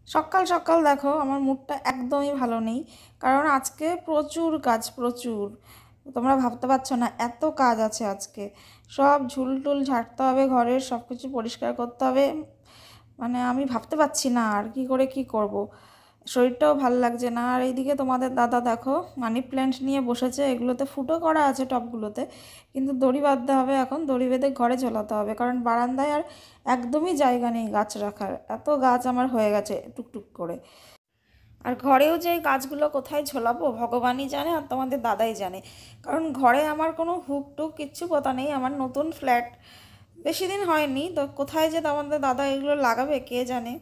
সকাল সকাল দেখো আমার মুডটা একদমই ভালো নেই, কারণ আজকে প্রচুর কাজ, প্রচুর। তোমরা ভাবতে পারছো না এত কাজ আছে আজকে। সব ঝুলটুল ঝাড়তে হবে, ঘরের সব কিছু পরিষ্কার করতে হবে। মানে আমি ভাবতে পারছি না আর কি করে কি করব। শরীরটাও ভাল লাগছে না। আর এইদিকে তোমাদের দাদা দেখো মানি প্ল্যান্ট নিয়ে বসেছে, এগুলোতে ফুটো করা আছে টবগুলোতে, কিন্তু দড়ি বাঁধতে হবে, এখন দড়ি বেঁধে ঘরে ঝোলাতে হবে, কারণ বারান্দায় আর একদমই জায়গা নেই গাছ রাখার। এত গাছ আমার হয়ে গেছে টুকটুক করে। আর ঘরেও যে গাছগুলো কোথায় ঝোলাবো ভগবানই জানে, আর তোমাদের দাদাই জানে, কারণ ঘরে আমার কোনো হুক টুক কিচ্ছু পোতা নেই। আমার নতুন ফ্ল্যাট, বেশি দিন হয়নি তো, কোথায় যে তোমাদের দাদা এগুলো লাগাবে কে জানে।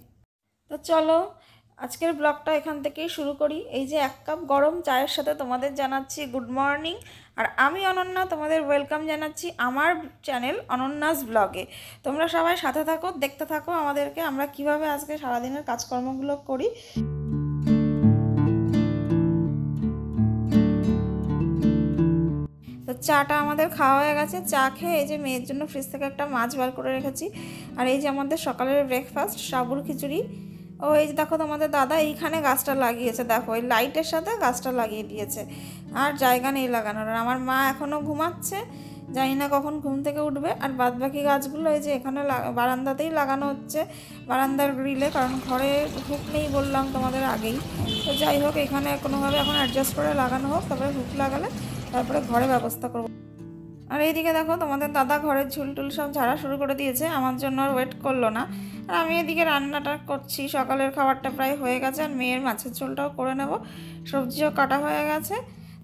তো চলো আজকের ব্লগটা এখান থেকেই শুরু করি। এই যে 1 কাপ গরম চায়ের সাথে তোমাদের জানাচ্ছি গুড মর্নিং। আর আমি অনন্যা, তোমাদের ওয়েলকাম জানাচ্ছি আমার চ্যানেল অনন্যাস ব্লগে। তোমরা সবাই সাথে থাকো, দেখতে থাকো আমাদেরকে আমরা কিভাবে আজকে সারাদিনের কাজকর্মগুলো করি। তো চাটা আমাদের খাওয়া হয়ে গেছে। চা খেয়ে এই যে মেয়ের জন্য ফ্রিজ থেকে একটা মাছ বার করে রেখেছি। আর এই যে আমাদের সকালের ব্রেকফাস্ট সাবুর খিচুড়ি। ও এই যে দেখো তোমাদের দাদা এইখানে গাছটা লাগিয়েছে, দেখো এই লাইটের সাথে গাছটা লাগিয়ে দিয়েছে, আর জায়গা নেই লাগানোর। আর আমার মা এখনও ঘুমাচ্ছে, জানি না কখন ঘুম থেকে উঠবে। আর বাদবাকি গাছগুলো এই যে এখানে বারান্দাতেই লাগানো হচ্ছে, বারান্দার গ্রিলে, কারণ ঘরে হুক নেই বললাম তোমাদের আগেই। তো যাই হোক এখানে কোনোভাবে এখন অ্যাডজাস্ট করে লাগানো হোক, তারপরে হুক লাগালে তারপরে ঘরে ব্যবস্থা করব। আর এইদিকে দেখো তোমাদের দাদা ঘরের ঝুলটুল সব ঝাড়া শুরু করে দিয়েছে, আমার জন্য আর ওয়েট করলো না। আর আমি এদিকে রান্নাটা করছি, সকালের খাবারটা প্রায় হয়ে গেছে, আর মেয়ের মাছের ঝোলটাও করে নেব, সবজিও কাটা হয়ে গেছে।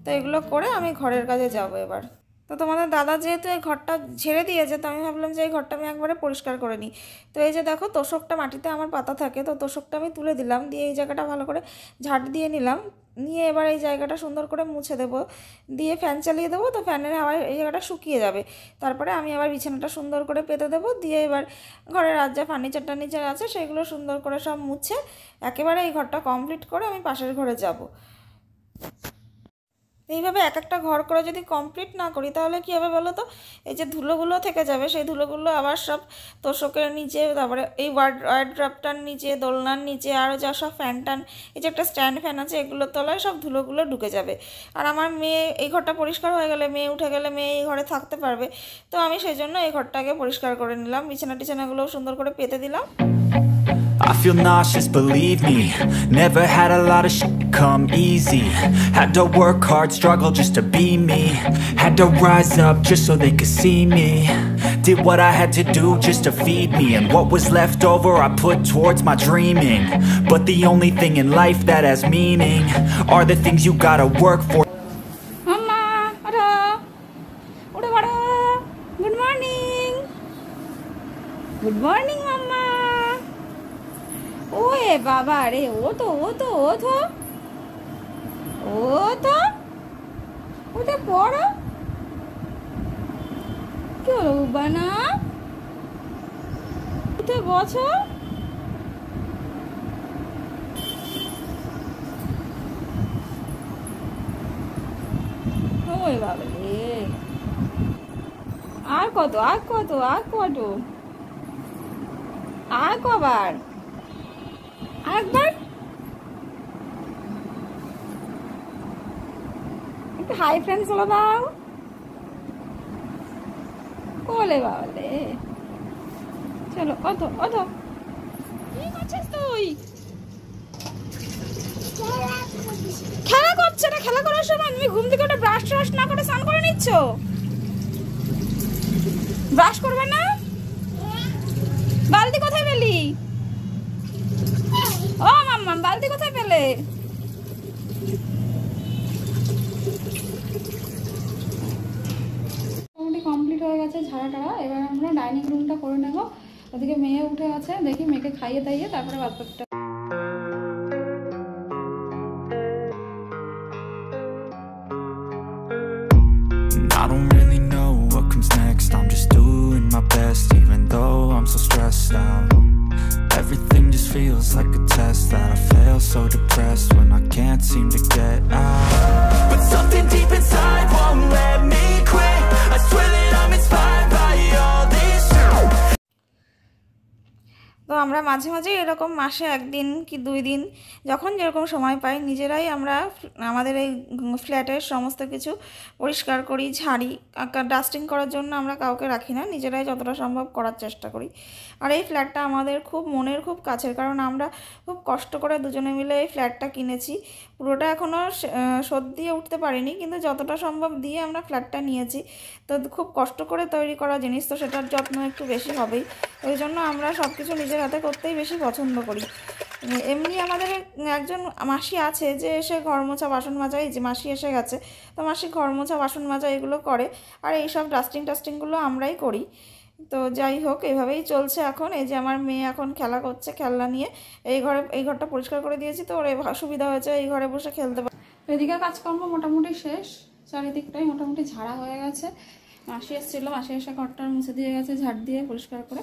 তো এগুলো করে আমি ঘরের কাজে যাব এবার। তো তোমাদের দাদা যেহেতু এই ঘরটা ঝেড়ে দিয়েছে, তো আমি ভাবলাম যে এই ঘরটা আমি একবারে পরিষ্কার করে নিই। তো এই যে দেখো তোষকটা মাটিতে আমার পাতা থাকে, তো তোষকটা আমি তুলে দিলাম, দিয়ে এই জায়গাটা ভালো করে ঝাড় দিয়ে নিলাম, নিয়ে এবার এই জায়গাটা সুন্দর করে মুছে দেবো, দিয়ে ফ্যান চালিয়ে দেবো, তো ফ্যানের হাওয়ায় এই জায়গাটা শুকিয়ে যাবে। তারপরে আমি আবার বিছানাটা সুন্দর করে পেতে দেবো, দিয়ে এবার ঘরের আর যা ফার্নিচার টার্নিচার আছে সেগুলো সুন্দর করে সব মুছে একেবারে এই ঘরটা কমপ্লিট করে আমি পাশের ঘরে যাব। এইভাবে এক একটা ঘর করে যদি কমপ্লিট না করি তাহলে কী হবে বলো তো, এই যে ধুলোগুলো থেকে যাবে, সেই ধুলোগুলো আবার সব তোষকের নিচে, তারপরে এই ওয়ার্ড্রপটার নিচে, দোলনার নিচে, আরও যা সব ফ্যান টান, এই যে একটা স্ট্যান্ড ফ্যান আছে, এগুলোর তলায় সব ধুলোগুলো ঢুকে যাবে। আর আমার মেয়ে এই ঘরটা পরিষ্কার হয়ে গেলে, মেয়ে উঠে গেলে মেয়ে এই ঘরে থাকতে পারবে। তো আমি সেই জন্য এই ঘরটাকে পরিষ্কার করে নিলাম, বিছানা টিছানাগুলোও সুন্দর করে পেতে দিলাম। I feel nauseous, believe me. Never had a lot of shit come easy. Had to work hard, struggle just to be me. Had to rise up just so they could see me. Did what I had to do just to feed me, and what was left over I put towards my dreaming. But the only thing in life that has meaning are the things you gotta work for. Mama, oda, oda bada. Good morning. Good morning, Mama. Way বাবা রে, ও তো পড়ো। কি হলো বানা, উঠে বছো। ওই বাবা রে, আর কবার একবার একটু হাই ফ্রেন্ডস বলে দাও। কোলে বাবলে, চলো অতো কি করছিস তুই? খেলা করছে না, খেলা করার সময় তুমি ঘুম থেকে উঠে ব্রাশ ট্রাশ না করে স্নান করে নিচ্ছ? ব্রাশ করবে না? বালতি কোথায় পেলি? ও মাম্মা, বালতি কোথায় পেলে? মোটামুটি কমপ্লিট হয়ে গেছে ঝাড়াটা, এবার আমরা ডাইনিং রুমটা করে নেব। ওদিকে মেয়ে উঠে আছে, দেখি মেয়েকে খাইয়ে দাইয়ে তারপরে বাথরুমটা। I don't really know what comes next. I'm just doing my best, even though I'm so stressed out. Everything just feels like a test that I fail, so depressed when I can't seem to get out. But something deep inside won't let me quit. I swear that I'm inspired by all this. তো আমরা মাঝে মাঝে এরকম মাসে 1 দিন কি 2 দিন যখন যেরকম সময় পাই নিজেরাই আমরা আমাদের এই ফ্ল্যাটের সমস্ত কিছু পরিষ্কার করি, ঝাড়ি। ডাস্টিং করার জন্য আমরা কাউকে রাখি না, নিজেরাই যতটা সম্ভব করার চেষ্টা করি। আর এই ফ্ল্যাটটা আমাদের খুব মনের খুব কাছের, কারণ আমরা খুব কষ্ট করে দুজনে মিলে এই ফ্ল্যাটটা কিনেছি। পুরোটা এখনও শোধ দিয়ে উঠতে পারিনি, কিন্তু যতটা সম্ভব দিয়ে আমরা ফ্ল্যাটটা নিয়েছি। তো খুব কষ্ট করে তৈরি করা জিনিস, তো সেটার যত্ন একটু বেশি হবেই। ওই জন্য আমরা সব কিছু নিজের হাতে করতেই বেশি পছন্দ করি। এমনি আমাদের একজন মাসি আছে যে এসে ঘর মোছা বাসন মাজা, এই যে মাসি এসে গেছে, তো মাসি ঘর মোছা বাসন মাজা এগুলো করে, আর এই সব টাস্টিংগুলো আমরাই করি। তো যাই হোক, এইভাবেই চলছে এখন। এই যে আমার মেয়ে এখন খেলা করছে, খেলনা নিয়ে। এই ঘরটা পরিষ্কার করে দিয়েছি, তো ওর সুবিধা হয়েছে, এই ঘরে বসে খেলতে পারে। এদিকে কাজকর্ম মোটামুটি শেষ, চারিদিকটাই মোটামুটি ঝাড়া হয়ে গেছে। মাসি এসেছিলো, মাসি এসে ঘরটা মুছে দিয়ে গেছে ঝাড় দিয়ে পরিষ্কার করে।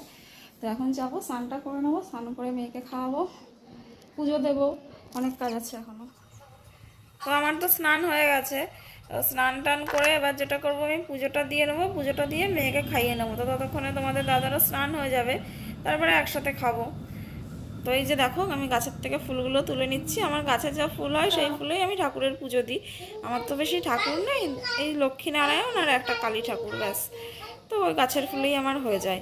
তো এখন যাবো, স্নানটা করে নেবো, স্নান করে মেয়েকে খাওয়াবো, পুজো দেবো, অনেক কাজ আছে এখনও। তো আমার তো স্নান হয়ে গেছে, স্নান টান করে এবার যেটা করবো আমি পুজোটা দিয়ে নেবো, পুজোটা দিয়ে মেয়েকে খাইয়ে নেবো। তো ততক্ষণে তোমাদের দাদারও স্নান হয়ে যাবে, তারপরে একসাথে খাবো। তো এই যে দেখো, আমি গাছের থেকে ফুলগুলো তুলে নিচ্ছি। আমার গাছে যা ফুল হয় সেই ফুলেই আমি ঠাকুরের পুজো দিই। আমার তো বেশি ঠাকুর নেই, এই লক্ষ্মীনারায়ণ আর একটা কালী ঠাকুর, ব্যাস। তো ওই গাছের ফুলেই আমার হয়ে যায়।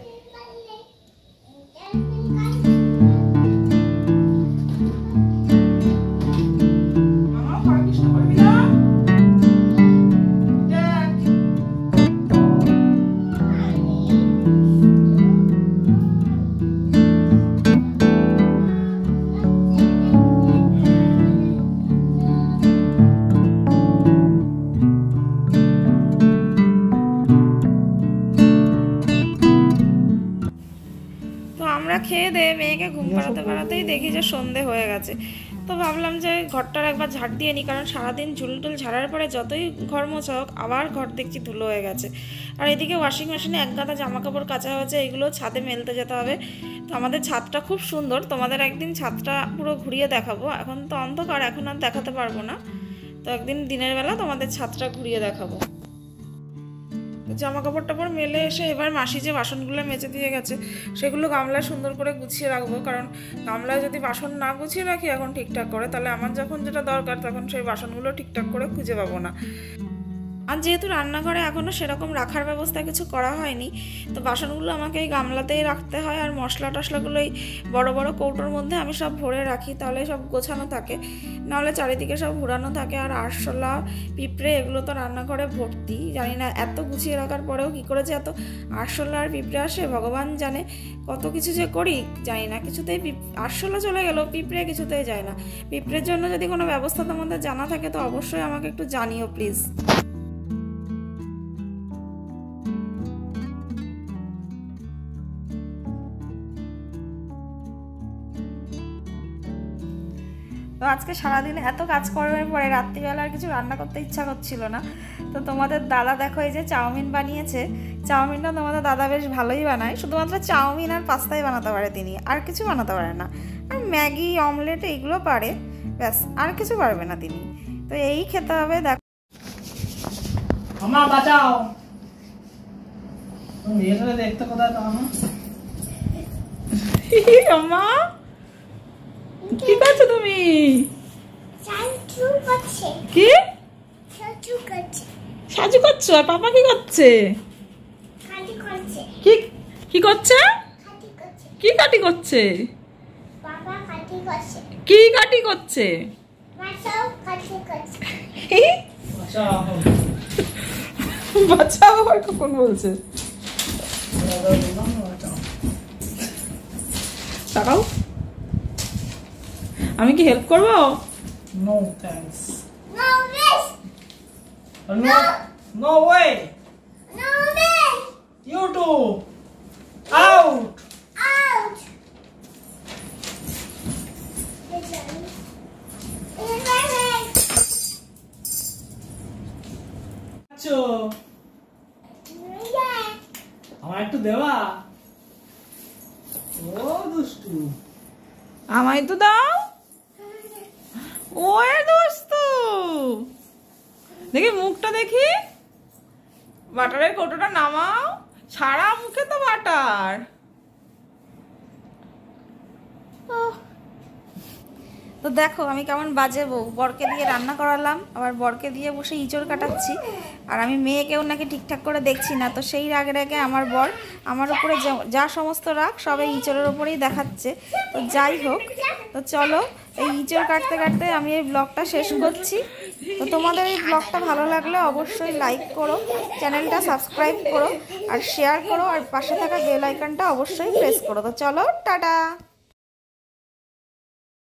আমরা খেয়ে দিয়ে মেয়েকে ঘুম পাড়াতে পাড়াতেই দেখি যে সন্ধে হয়ে গেছে। তো ভাবলাম যে ঘরটার একবার ঝাড় দিয়ে নিই, কারণ সারাদিন ঝুলটুল ঝাড়ার পরে যতই ঘর মোছা হোক আবার ঘর দেখছি ধুলো হয়ে গেছে। আর এদিকে ওয়াশিং মেশিনে এক গাদা জামা কাপড় কাচা হয়েছে, এগুলো ছাদে মেলতে যেতে হবে। তো আমাদের ছাদটা খুব সুন্দর, তোমাদের একদিন ছাদটা পুরো ঘুরিয়ে দেখাবো। এখন তো অন্ধকার, এখন আর দেখাতে পারবো না, তো একদিন দিনের বেলা তোমাদের ছাদটা ঘুরিয়ে দেখাবো। জামা কাপড় টাপড় মেলে এসে এবার মাসি যে বাসনগুলো মেজে দিয়ে গেছে সেগুলো গামলায় সুন্দর করে গুছিয়ে রাখবো, কারণ গামলায় যদি বাসন না গুছিয়ে রাখি এখন ঠিকঠাক করে, তাহলে আমার যখন যেটা দরকার তখন সেই বাসনগুলো ঠিকঠাক করে খুঁজে পাবো না। আর যেহেতু রান্নাঘরে এখনও সেরকম রাখার ব্যবস্থা কিছু করা হয়নি, তো বাসনগুলো আমাকে এই গামলাতেই রাখতে হয়। আর মশলা টশলাগুলো এই বড়ো বড়ো কৌটোর মধ্যে আমি সব ভরে রাখি, তাহলে সব গোছানো থাকে, নাহলে চারিদিকে সব ঘোরানো থাকে। আর আরশোলা, পিঁপড়ে এগুলো তো রান্নাঘরে ভর্তি, জানি না এত গুছিয়ে রাখার পরেও কী করে যে এত আরশোলা আর পিঁপড়ে আসে, ভগবান জানে। কত কিছু যে করি জানি না, কিছুতেই আরশোলা চলে গেল, পিঁপড়ে কিছুতেই যায় না। পিঁপড়ের জন্য যদি কোনো ব্যবস্থা তোমাদের জানা থাকে তো অবশ্যই আমাকে একটু জানিও প্লিজ। তো আজকে সারাদিন এত কাজ করার পরে রাত্রিবেলা আর কিছু রান্না করতে ইচ্ছা করছিল না। তো তোমাদের দাদা দেখো এই যে চাউমিন বানিয়েছে। চাউমিনটা তোমাদের দাদা বেশ ভালোই বানায়, শুধুমাত্র চাউমিন আর পাস্তাই বানাতে পারে তিনি, আর কিছু বানাতে পারে না। আর ম্যাগি, অমলেট এইগুলো পারে, ব্যাস, আর কিছু পারবে না তিনি। তো এই খেতে হবে। দেখো মামা বাঁচাও, তুমি এসে দেখতে কোথায় তো আম্মা কি করছো তুমি? কি সাজু করছো? আর পাপা কি করছে? কি করছে? কি কাটি করছে? কি কাটি করছে? বাচ্চা আবার কখন বলছে? তাকাও, আমি কি হেল্প করবো? No thanks, no way, you too out. আমার একটু দেওয়া, ও দুষ্টু, আমায় তো দাও। ওরে দোস্তু, দেখি মুখটা দেখি, বাটারের কৌটোটা নামাও, সারা মুখে তো বাটার। তো দেখো আমি কেমন বাজে বউ, বরকে দিয়ে রান্না করালাম, আবার বরকে দিয়ে বসে ইঁচড় কাটাচ্ছি, আর আমি মেয়েকেও নাকি ঠিকঠাক করে দেখছি না। তো সেই রাগে রাগে আমার বর আমার উপরে যা সমস্ত রাগ সব এই ইঁচড়ের ওপরেই দেখাচ্ছে। তো যাই হোক, তো চলো এই ইঁচড় কাটতে কাটতে আমি এই ব্লগটা শেষ করছি। তো তোমাদের এই ব্লগটা ভালো লাগলে অবশ্যই লাইক করো, চ্যানেলটা সাবস্ক্রাইব করো আর শেয়ার করো, আর পাশে থাকা বেল আইকনটা অবশ্যই প্রেস করো। তো চলো টাটা।